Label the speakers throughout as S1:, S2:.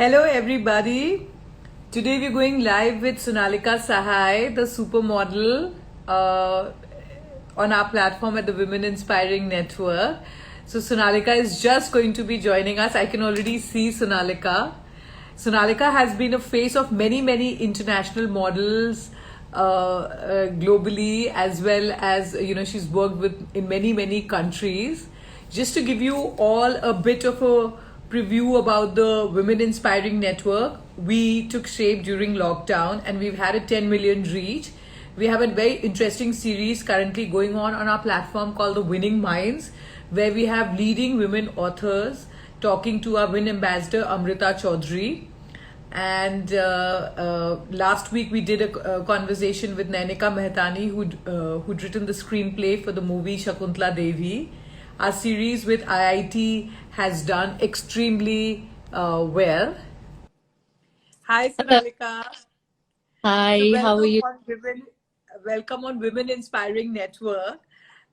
S1: Hello, everybody. Today we're going live with Sonalika Sahay, the supermodel, on our platform at the Women Inspiring Network. So Sonalika is just going to be joining us. I can already see Sonalika. Sonalika has been a face of many international models globally, as well as she's worked with in many countries. Just to give you all a bit of a preview about the Women Inspiring Network, we took shape during lockdown and we've had a 10 million reach. We have a very interesting series currently going on our platform called The Winning Minds, where we have leading women authors talking to our Win Ambassador Amrita Chaudhary. And last week we did a conversation with Nainika Mehtani, who'd written the screenplay for the movie Shakuntala Devi. Our series with IIT has done extremely well. Hi,
S2: Hello.
S1: Sonalika. So
S2: Hi, how are you?
S1: welcome on Women Inspiring Network.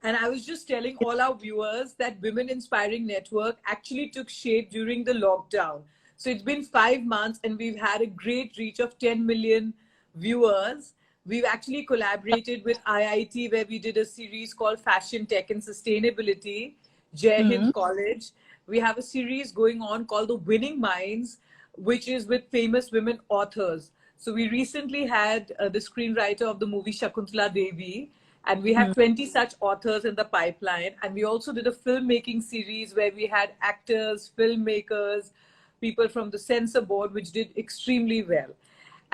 S1: And I was just telling all our viewers that Women Inspiring Network actually took shape during the lockdown. So it's been 5 months and we've had a great reach of 10 million viewers. We've actually collaborated with IIT, where we did a series called Fashion, Tech and Sustainability, Jai
S2: Hmm.
S1: Hind College. We have a series going on called The Winning Minds, which is with famous women authors. So we recently had the screenwriter of the movie Shakuntala Devi, and we have 20 such authors in the pipeline. And we also did a filmmaking series where we had actors, filmmakers, people from the censor board, which did extremely well.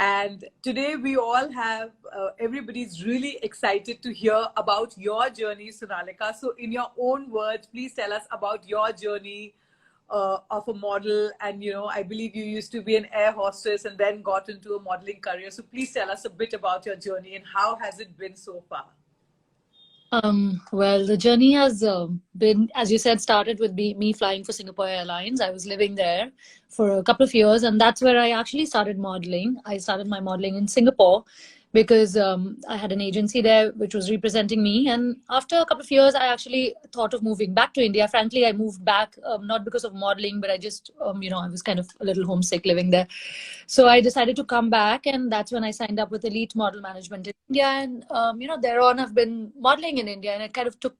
S1: And today we all have, everybody's really excited to hear about your journey, Sonalika. So in your own words, please tell us about your journey of a model. And, I believe you used to be an air hostess and then got into a modeling career. So please tell us a bit about your journey and how has it been so far?
S2: Well, the journey has been, as you said, started with me flying for Singapore Airlines. I was living there for a couple of years, and that's where I actually started modeling. I started my modeling in Singapore because I had an agency there which was representing me. And after a couple of years, I actually thought of moving back to India. Frankly, I moved back not because of modeling, but I just, I was kind of a little homesick living there. So I decided to come back, and that's when I signed up with Elite Model Management in India. And thereon I've been modeling in India, and it kind of took,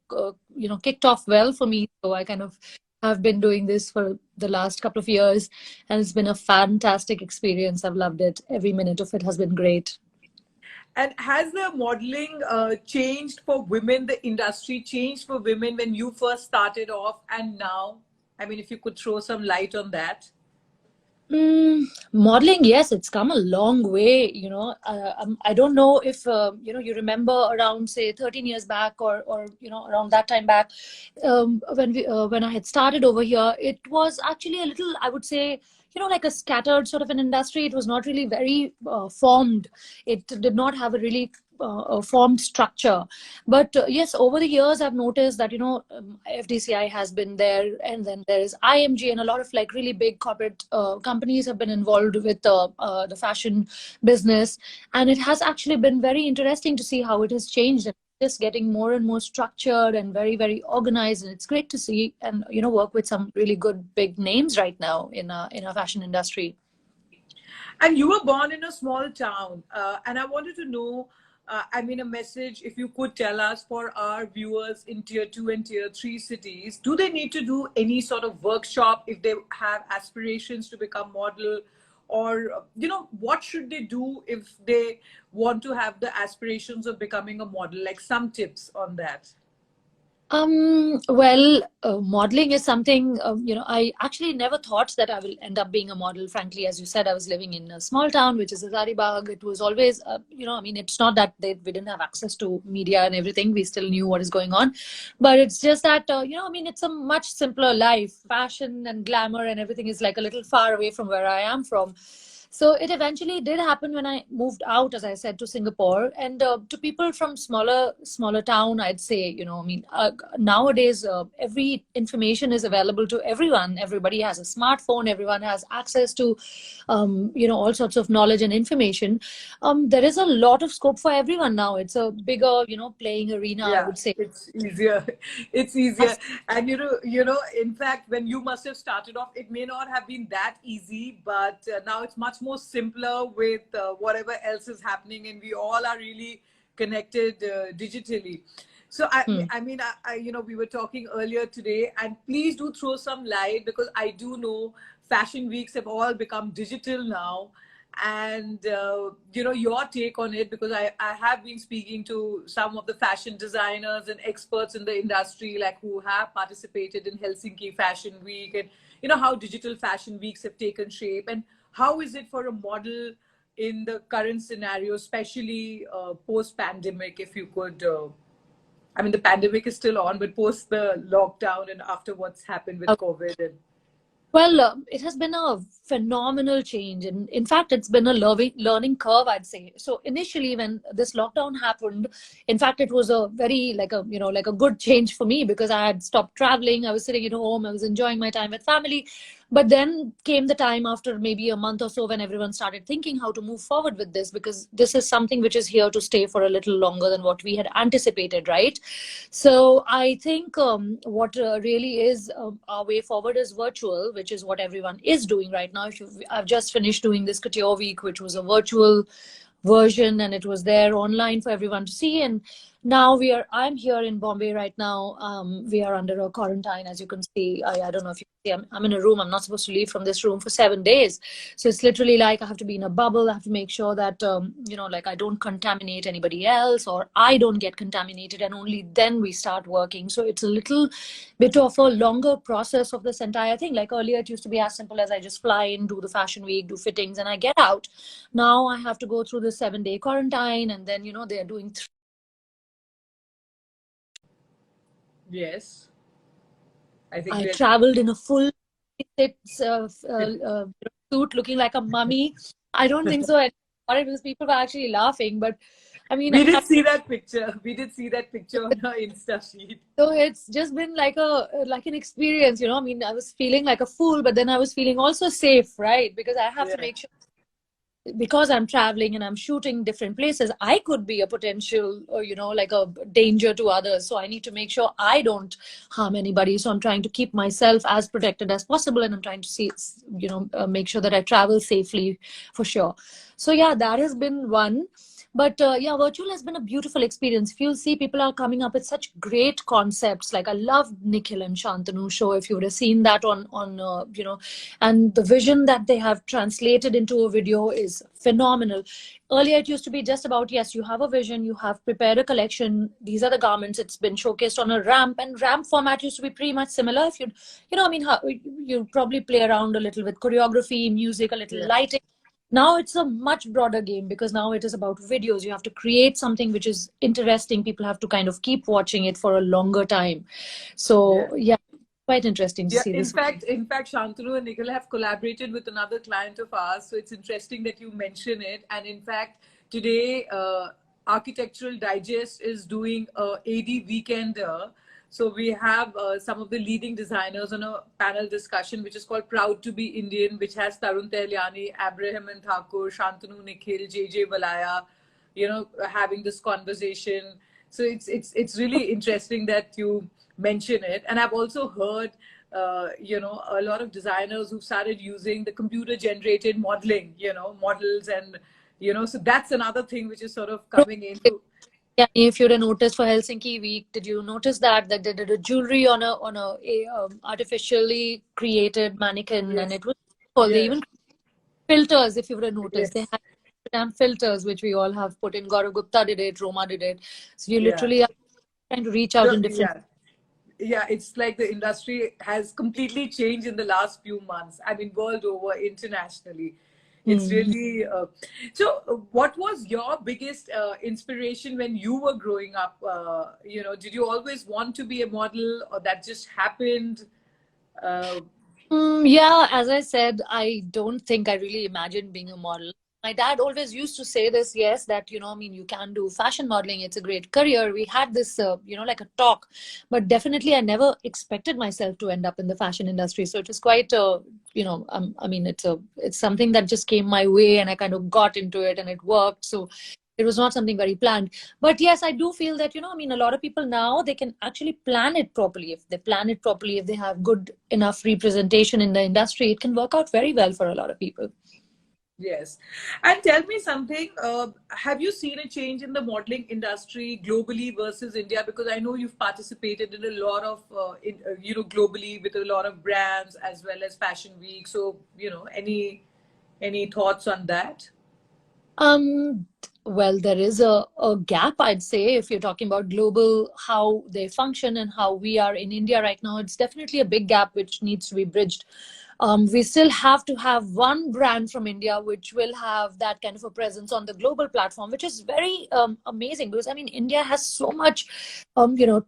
S2: kicked off well for me. So I kind of have been doing this for the last couple of years, and it's been a fantastic experience. I've loved it. Every minute of it has been great.
S1: And has the modeling changed for women, the industry changed for women when you first started off and now? I mean, if you could throw some light on that.
S2: Modeling, yes, it's come a long way. I don't know if you remember around say 13 years back or around that time back, when I had started over here, it was actually a little, I would say, like a scattered sort of an industry. It was not really very formed. It did not have a really a formed structure. But yes, over the years, I've noticed that, FDCI has been there, and then there is IMG, and a lot of like really big corporate companies have been involved with the fashion business. And it has actually been very interesting to see how it has changed. And just getting more and more structured and very organized, and it's great to see and work with some really good big names right now in our fashion industry.
S1: And you were born in a small town. And I wanted to know, a message, if you could tell us for our viewers in tier 2 and tier 3 cities, do they need to do any sort of workshop if they have aspirations to become model? Or, what should they do if they want to have the aspirations of becoming a model? Like some tips on that.
S2: Well, modeling is something, I actually never thought that I will end up being a model. Frankly, as you said, I was living in a small town, which is Hazaribagh. It was always, it's not that we didn't have access to media and everything. We still knew what is going on. But it's just that, it's a much simpler life. Fashion and glamour and everything is like a little far away from where I am from. So it eventually did happen when I moved out, as I said, to Singapore, and to people from smaller town, I'd say, I mean, nowadays every information is available to everyone. Everybody has a smartphone. Everyone has access to, all sorts of knowledge and information. There is a lot of scope for everyone now. It's a bigger, playing arena, I
S1: Yeah,
S2: would say.
S1: it's easier. It's easier. And in fact, when you must have started off, it may not have been that easy, but now it's much more simpler with whatever else is happening, and we all are really connected digitally. So
S2: Hmm.
S1: I mean, we were talking earlier today, and please do throw some light, because I do know fashion weeks have all become digital now, and your take on it, because I have been speaking to some of the fashion designers and experts in the industry, like who have participated in Helsinki Fashion Week, and how digital fashion weeks have taken shape, and how is it for a model in the current scenario, especially post pandemic. If you could I mean, the pandemic is still on, but post the lockdown and after what's happened with COVID. And
S2: Well, it has been a phenomenal change, and in fact, it's been a learning curve, I'd say. So initially, when this lockdown happened, in fact, it was a very like a good change for me because I had stopped traveling. I was sitting at home. I was enjoying my time with family. But then came the time after maybe a month or so when everyone started thinking how to move forward with this, because this is something which is here to stay for a little longer than what we had anticipated, right? So I think what really is our way forward is virtual, which is what everyone is doing right now. I've just finished doing this Couture Week, which was a virtual version, and it was there online for everyone to see. And now I'm here in Bombay right now. We are under a quarantine, as you can see. I don't know if you can see, I'm in a room. I'm not supposed to leave from this room for 7 days. So it's literally like I have to be in a bubble. I have to make sure that, like I don't contaminate anybody else, or I don't get contaminated, and only then we start working. So it's a little bit of a longer process of this entire thing. Like earlier, it used to be as simple as I just fly in, do the fashion week, do fittings, and I get out. Now I have to go through the 7 day quarantine, and then they're doing
S1: yes, I think
S2: I
S1: we're.
S2: traveled in a full suit, looking like a mummy. I don't think so. Because people were actually laughing, but I mean,
S1: We did see that picture. We did see that picture on her Insta sheet.
S2: so it's just been like an experience. I mean, I was feeling like a fool, but then I was feeling also safe, right? Because I have to
S1: Yeah.
S2: make sure, because I'm traveling and I'm shooting different places, I could be a potential, like a danger to others. So I need to make sure I don't harm anybody. So I'm trying to keep myself as protected as possible, and I'm trying to see, make sure that I travel safely for sure. So yeah, that has been one. But yeah, virtual has been a beautiful experience. If you'll see, people are coming up with such great concepts. Like I love Nikhil and Shantanu show. If you would have seen that on and the vision that they have translated into a video is phenomenal. Earlier, it used to be just about, yes, you have a vision, you have prepared a collection. These are the garments. It's been showcased on a ramp, and ramp format used to be pretty much similar. If I mean, you probably play around a little with choreography, music, a little
S1: Yeah.
S2: lighting. Now it's a much broader game, because now it is about videos. You have to create something which is interesting. People have to kind of keep watching it for a longer time.
S1: Yeah.
S2: So yeah, quite interesting to
S1: Yeah.
S2: see this.
S1: In fact, Shantanu and Nikhil have collaborated with another client of ours. So it's interesting that you mention it. And in fact, today, Architectural Digest is doing a AD weekend. So we have some of the leading designers on a panel discussion, which is called Proud to be Indian, which has Tarun Tehliani, Abraham and Thakur, Shantanu Nikhil, JJ Valaya, having this conversation. So it's really interesting that you mention it. And I've also heard a lot of designers who've started using the computer generated modeling, models, and so that's another thing which is sort of coming into.
S2: Yeah, if you'd have noticed for Helsinki Week, did you notice that they did a jewelry on a artificially created mannequin, and
S1: Yes,
S2: it was cool. They
S1: yes,
S2: even filters, if you would have noticed, they
S1: yes,
S2: had damn filters which we all have put in. Gaurav Gupta did it, Roma did it. So you
S1: yeah.
S2: literally are trying to reach out
S1: No,
S2: in different.
S1: yeah. Yeah, it's like the industry has completely changed in the last few months. I mean, world over, internationally. It's
S2: Hmm.
S1: really. What was your biggest inspiration when you were growing up? Did you always want to be a model, or that just happened? Uh,
S2: Yeah, as I said, I don't think I really imagined being a model. My dad always used to say this, yes, that, I mean, you can do fashion modeling. It's a great career. We had this, like a talk, but definitely I never expected myself to end up in the fashion industry. So it was quite, I mean, it's something that just came my way and I kind of got into it and it worked. So it was not something very planned. But yes, I do feel that, I mean, a lot of people now, they can actually plan it properly. If they plan it properly, if they have good enough representation in the industry, it can work out very well for a lot of people.
S1: Yes. And tell me something, have you seen a change in the modeling industry globally versus India? Because I know you've participated in a lot of, globally with a lot of brands as well as Fashion Week. So, any thoughts on that?
S2: Um, well, there is a gap, I'd say, if you're talking about global, how they function and how we are in India right now. It's definitely a big gap which needs to be bridged. We still have to have one brand from India which will have that kind of a presence on the global platform, which is very amazing because I mean, India has so much,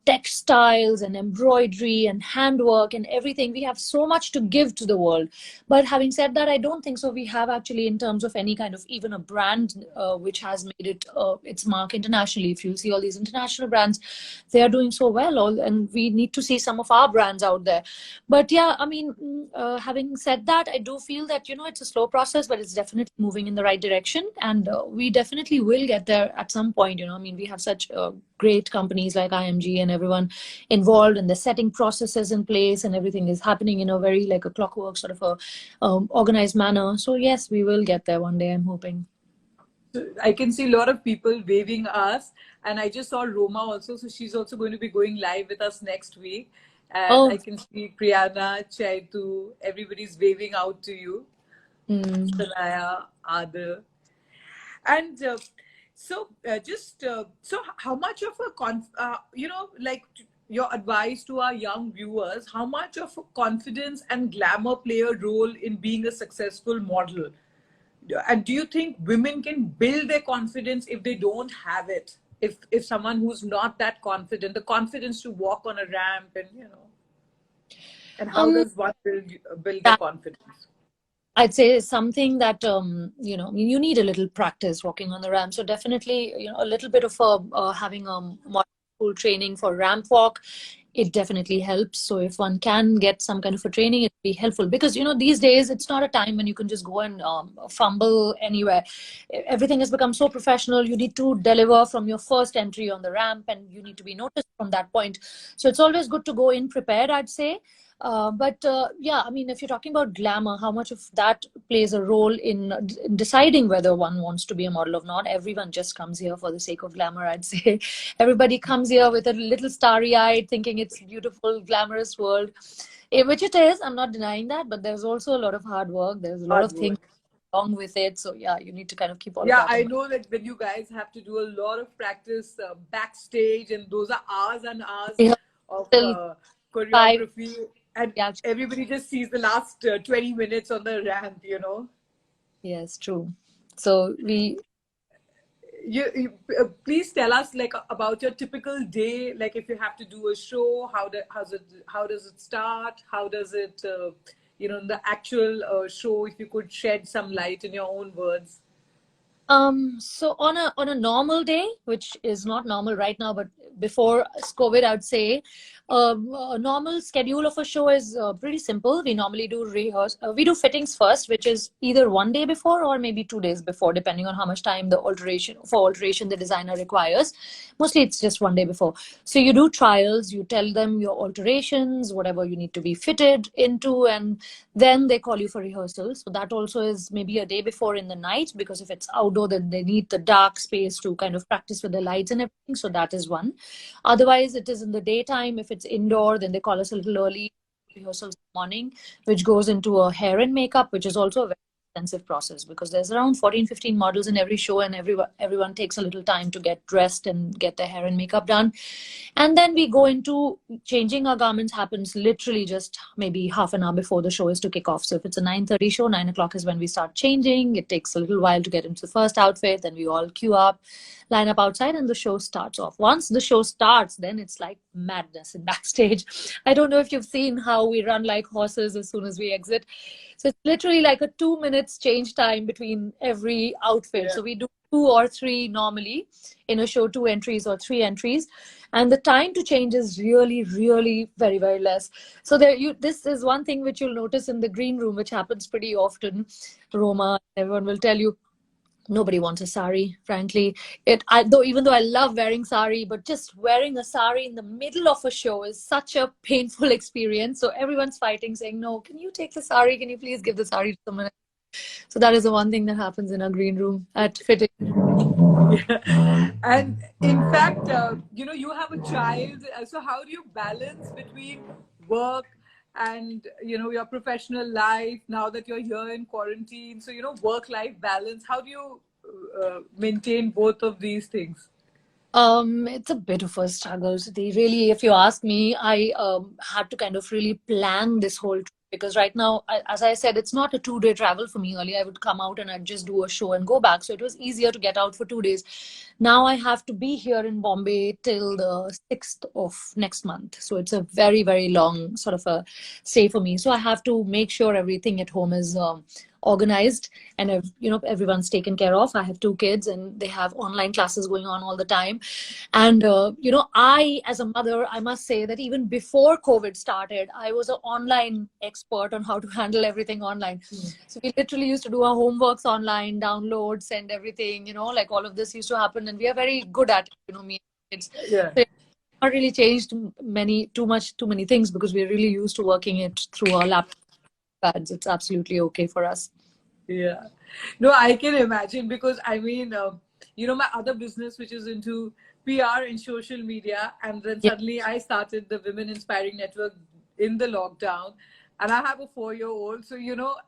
S2: textiles and embroidery and handwork and everything. We have so much to give to the world. But having said that, I don't think so. We have actually, in terms of any kind of even a brand which has made it its mark internationally. If you see all these international brands, they are doing so well, and we need to see some of our brands out there. But yeah, I mean, having said that, I do feel that it's a slow process, but it's definitely moving in the right direction, and we definitely will get there at some point. I mean, we have such great companies like IMG and everyone involved, and the setting processes in place, and everything is happening in a very like a clockwork sort of a organized manner. So yes, we will get there one day, I'm hoping.
S1: I can see a lot of people waving us, and I just saw Roma also, so she's also going to be going live with us next week. And
S2: Oh.
S1: I can see Priyana, Chaitu, everybody's waving out to you.
S2: Hmm.
S1: Sanaya, Adil. And so how much of a your advice to our young viewers, how much of a confidence and glamour play a role in being a successful model? And do you think women can build their confidence if they don't have it? If someone who's not that confident, the confidence to walk on a ramp, and how
S2: um
S1: does one build the
S2: that
S1: confidence?
S2: I'd say something that I mean, you need a little practice walking on the ramp. So definitely, a little bit of having a full training for ramp walk, it definitely helps. So if one can get some kind of a training, it'd be helpful because these days it's not a time when you can just go and fumble anywhere. Everything has become so professional. You need to deliver from your first entry on the ramp, and you need to be noticed from that point. So it's always good to go in prepared, I'd say. But yeah, I mean, if you're talking about glamour, how much of that plays a role in deciding whether one wants to be a model or not? Everyone just comes here for the sake of glamour, I'd say. Everybody comes here with a little starry-eyed, thinking it's beautiful, glamorous world, which it is. I'm not denying that, but there's also a lot of hard work. There's a lot
S1: Hard
S2: of things
S1: work.
S2: along with it. So yeah, you need to kind of keep all of
S1: Yeah,
S2: that in
S1: I
S2: mind.
S1: know that when you guys have to do a lot of practice backstage, and those are hours and hours
S2: Yeah,
S1: of
S2: till five.
S1: choreography, and
S2: Yeah,
S1: everybody just sees the last 20 minutes on the ramp.
S2: yes, true. So we
S1: Please tell us like about your typical day. Like if you have to do a show, how does it start? How does it the actual show? If you could shed some light in your own words.
S2: So on a normal day, which is not normal right now, but before COVID, I'd say a normal schedule of a show is pretty simple. We normally do we do fittings first, which is either one day before or maybe 2 days before, depending on how much time the alteration the designer requires. Mostly it's just one day before. So you do trials, you tell them your alterations, whatever you need to be fitted into, and then they call you for rehearsals. So that also is maybe a day before in the night, because if it's outdoor, then they need the dark space to kind of practice with the lights and everything. So that is one. Otherwise, it is in the daytime. If it's indoor, then they call us a little early, rehearsals in the morning, which goes into a hair and makeup, which is also a very extensive process because there's around 14, 15 models in every show, and everyone takes a little time to get dressed and get their hair and makeup done. And then we go into changing our garments, happens literally just maybe half an hour before the show is to kick off. So if it's a 9:30 show, 9 o'clock is when we start changing. It takes a little while to get into the first outfit. Then we all queue up. line up outside, and the show starts off. Once the show starts, then it's like madness in backstage. I don't know if you've seen how we run like horses as soon as we exit. So it's literally like a 2 minutes change time between every outfit.
S1: Yeah.
S2: So we do two or three normally in a show, 2 entries or 3 entries. And the time to change is really, really very, very less. So this is one thing which you'll notice in the green room, which happens pretty often. Roma, everyone will tell you, nobody wants a sari, frankly. Even though I love wearing sari, but just wearing a sari in the middle of a show is such a painful experience. So everyone's fighting, saying, no, can you take the sari? Can you please give the sari to someone else? So that is the one thing that happens in a green room at fitting.
S1: Yeah. And in fact, you have a child. So how do you balance between work and, your professional life now that you're here in quarantine? So, work-life balance, how do you maintain both of these things?
S2: It's a bit of a struggle. So really, if you ask me, I had to kind of really plan this whole trip, because right now, as I said, it's not a 2 day travel for me. Earlier, I would come out and I'd just do a show and go back. So it was easier to get out for 2 days. Now I have to be here in Bombay till the 6th of next month. So it's a very, very long sort of a stay for me. So I have to make sure everything at home is organized, and everyone's taken care of. I have 2 kids and they have online classes going on all the time. And I, as a mother, I must say that even before COVID started, I was an online expert on how to handle everything online. So we literally used to do our homeworks online, download, send everything, like all of this used to happen, and we are very good at it, me and kids.
S1: Yeah.
S2: So it's not really changed too many things, because we're really used to working it through our laptop pads. It's absolutely okay for us.
S1: Yeah. No, I can imagine, because my other business, which is into PR and social media, and then
S2: Yeah.
S1: suddenly I started the Women Inspiring Network in the lockdown, and I have a 4-year-old. So,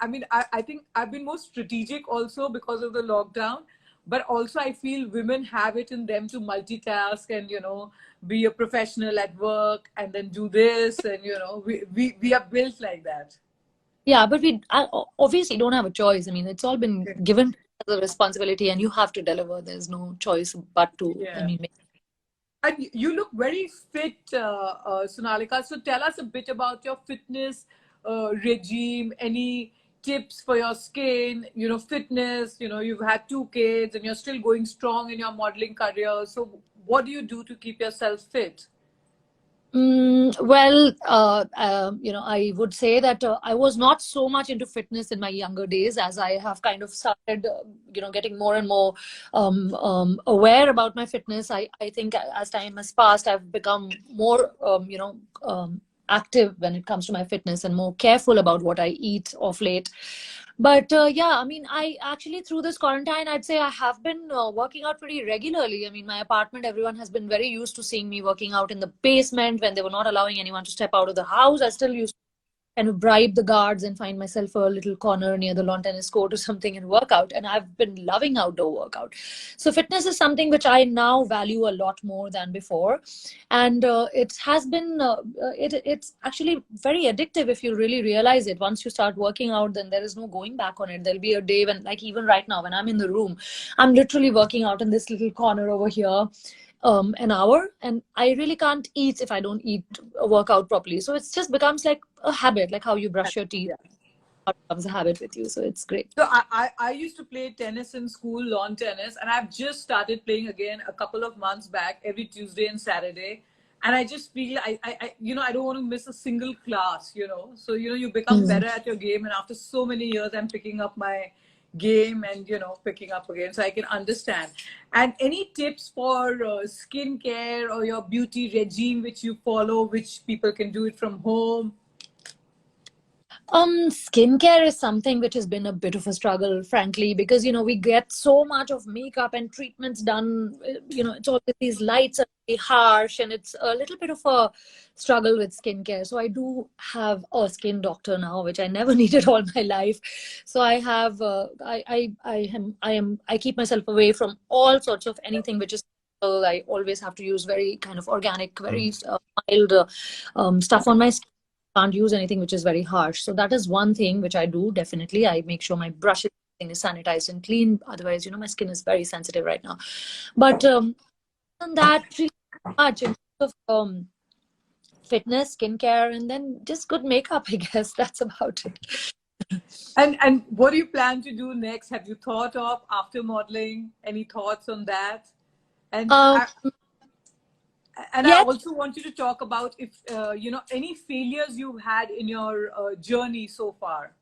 S1: I think I've been more strategic also because of the lockdown, but also I feel women have it in them to multitask and, be a professional at work and then do this. And, we are built like that.
S2: Yeah, but we obviously don't have a choice. I mean, it's all been given as a responsibility, and you have to deliver. There's no choice but to,
S1: Yeah.
S2: make.
S1: And you look very fit, Sonalika. So tell us a bit about your fitness regime. Any tips for your skin, fitness? You've had 2 kids and you're still going strong in your modeling career. So what do you do to keep yourself fit?
S2: Well, I would say that I was not so much into fitness in my younger days, as I have kind of started, getting more and more aware about my fitness. I think as time has passed, I've become more, active when it comes to my fitness, and more careful about what I eat of late. But yeah, I mean, I actually, through this quarantine, I'd say I have been working out pretty regularly. I mean, my apartment, everyone has been very used to seeing me working out in the basement when they were not allowing anyone to step out of the house. I still used kind of bribe the guards and find myself a little corner near the lawn tennis court or something and work out. And I've been loving outdoor workout. So fitness is something which I now value a lot more than before. And it has been, it's actually very addictive if you really realize it. Once you start working out, then there is no going back on it. There'll be a day when, like even right now, when I'm in the room, I'm literally working out in this little corner over here. An hour, and I really can't eat if I don't eat work out properly. So it just becomes like a habit, like how you brush your teeth. It becomes a habit with you. So it's great.
S1: So I used to play tennis in school, lawn tennis, and I've just started playing again a couple of months back, every Tuesday and Saturday. And I just feel I don't want to miss a single class, So, you become better at your game. And after so many years, I'm picking up my game and, picking up again. So I can understand. And any tips for skincare or your beauty regime, which you follow, which people can do it from home?
S2: Skincare is something which has been a bit of a struggle, frankly, because we get so much of makeup and treatments done. It's all these lights are really harsh, and it's a little bit of a struggle with skincare. So I do have a skin doctor now, which I never needed all my life. So I have, I keep myself away from all sorts of anything which is. I always have to use very kind of organic, very mild stuff on my skin. Can't use anything which is very harsh. So that is one thing which I do, definitely. I make sure my brush is is sanitized and clean. Otherwise, my skin is very sensitive right now. But and that really much in terms of fitness, skincare, and then just good makeup, I guess. That's about it.
S1: And what do you plan to do next? Have you thought of after modeling? Any thoughts on that? And
S2: Um,
S1: I
S2: yet,
S1: also want you to talk about if any failures you've had in your journey so far.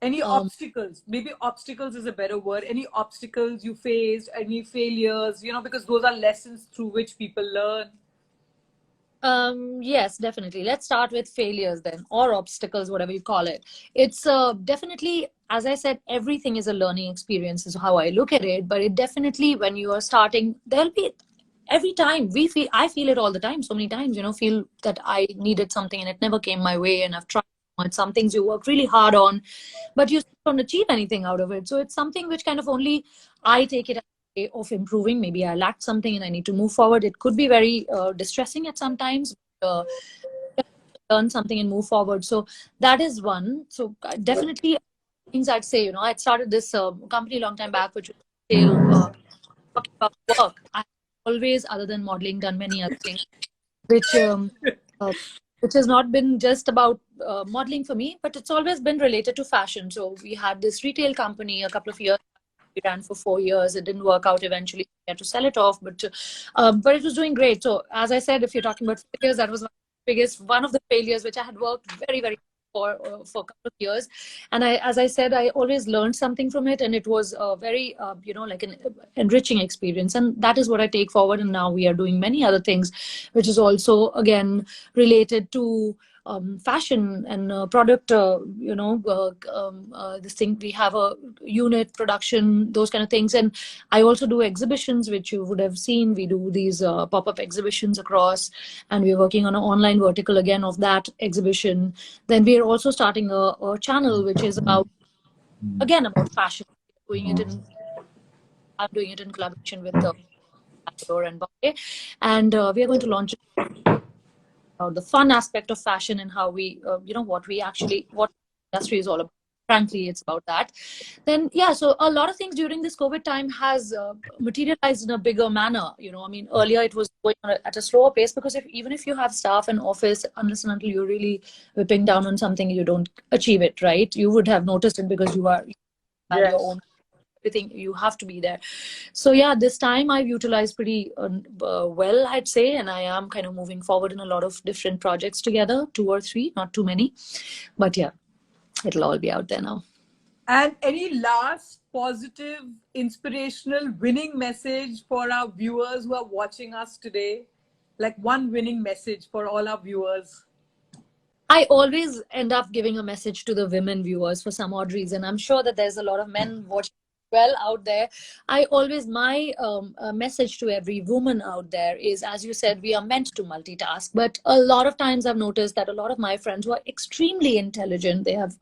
S1: Any
S2: um,
S1: obstacles? Maybe obstacles is a better word. Any obstacles you faced? Any failures? Because those are lessons through which people learn.
S2: yes, definitely. Let's start with failures then, or obstacles, whatever you call it. It's definitely, as I said, everything is a learning experience, is how I look at it. But it definitely, when you are starting, there'll be every time I feel it all the time, so many times, feel that I needed something and it never came my way, and I've tried so much. Some things you work really hard on, but you still don't achieve anything out of it. So it's something which kind of only I take it as a way of improving. Maybe I lacked something and I need to move forward. It could be very distressing at some times. Learn something and move forward. So that is one. So definitely things I'd say. I'd started this company a long time back, which was still talking about work. I always, other than modeling, done many other things, which uh, which has not been just about modeling for me, but it's always been related to fashion. So we had this retail company a couple of years. We ran for 4 years. It didn't work out eventually. We had to sell it off, but it was doing great. So as I said, if you're talking about failures, that was one of the failures which I had worked very, very for a couple of years. And as I said, I always learned something from it, and it was a very like an enriching experience, and that is what I take forward. And now we are doing many other things, which is also again related to fashion and product, this thing, we have a unit production, those kind of things. And I also do exhibitions, which you would have seen. We do these pop-up exhibitions across, and we're working on an online vertical again of that exhibition. Then we're also starting a channel which is about, again, about fashion. Doing it in I'm doing it in collaboration with Bangalore and Bombay, and we are going to launch the fun aspect of fashion and how we, what industry is all about. Frankly, it's about that. Then, yeah, so a lot of things during this COVID time has materialized in a bigger manner. I mean, earlier it was going on at a slower pace, because even if you have staff and office, unless and until you're really whipping down on something, you don't achieve it, right? You would have noticed it because you have your
S1: Yes.
S2: own everything, you have to be there. So yeah, this time I've utilized pretty well, I'd say, and I am kind of moving forward in a lot of different projects together, 2 or 3, not too many, but yeah, it'll all be out there now.
S1: And any last positive, inspirational, winning message for our viewers who are watching us today? Like one winning message for all our viewers.
S2: I always end up giving a message to the women viewers for some odd reason. I'm sure that there's a lot of men watching well out there. My message to every woman out there is, as you said, we are meant to multitask. But a lot of times I've noticed that a lot of my friends who are extremely intelligent, they have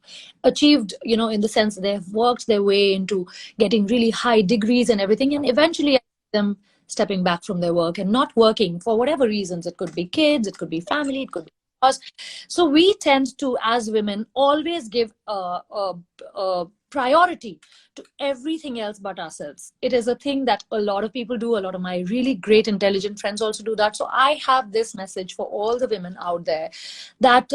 S2: achieved, in the sense that they have worked their way into getting really high degrees and everything. And eventually I see them stepping back from their work and not working for whatever reasons. It could be kids, it could be family, it could be us. So we tend to, as women, always give a priority to everything else but ourselves. It is a thing that a lot of people do. A lot of my really great, intelligent friends also do that. So I have this message for all the women out there that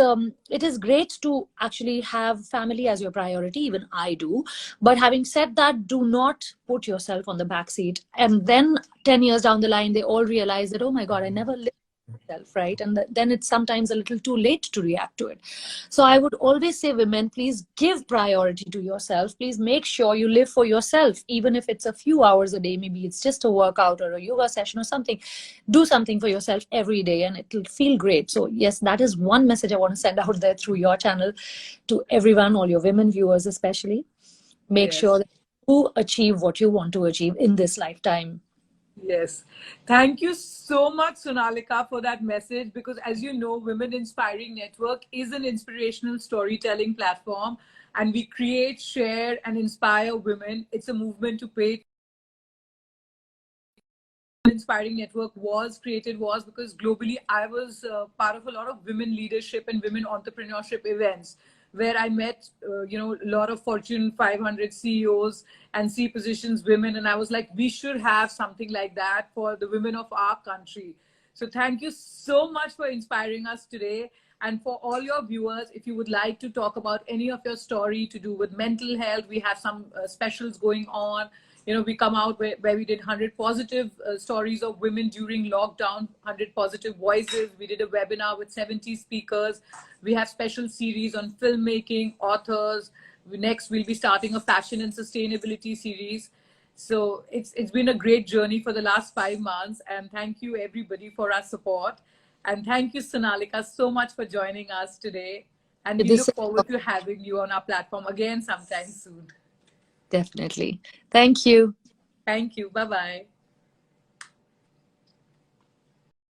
S2: it is great to actually have family as your priority. Even I do. But having said that, do not put yourself on the back seat. And then 10 years down the line, they all realize that, oh my God, I never lived self, right? And then it's sometimes a little too late to react to it. So I would always say, women, please give priority to yourself. Please make sure you live for yourself, even if it's a few hours a day. Maybe it's just a workout or a yoga session or something. Do something for yourself every day and it'll feel great. So yes, that is one message I want to send out there through your channel to everyone, all your women viewers especially. Make
S1: Yes.
S2: sure that you achieve what you want to achieve in this lifetime.
S1: Yes. Thank you so much, Sonalika, for that message. Because as you know, Women Inspiring Network is an inspirational storytelling platform, and we create, share, and inspire women. It's a movement to pay. Inspiring Network was created was because globally I was part of a lot of women leadership and women entrepreneurship events. where I met, a lot of Fortune 500 CEOs and C positions women. And I was like, we should have something like that for the women of our country. So thank you so much for inspiring us today. And for all your viewers, if you would like to talk about any of your story to do with mental health, we have some specials going on. We come out where we did 100 positive stories of women during lockdown, 100 positive voices. We did a webinar with 70 speakers. We have special series on filmmaking, authors. Next, we'll be starting a fashion and sustainability series. So it's been a great journey for the last 5 months. And thank you, everybody, for our support. And thank you, Sonalika, so much for joining us today. And we
S2: This
S1: look forward to having you on our platform again sometime soon.
S2: definitely. Thank you.
S1: Thank you. Bye-bye.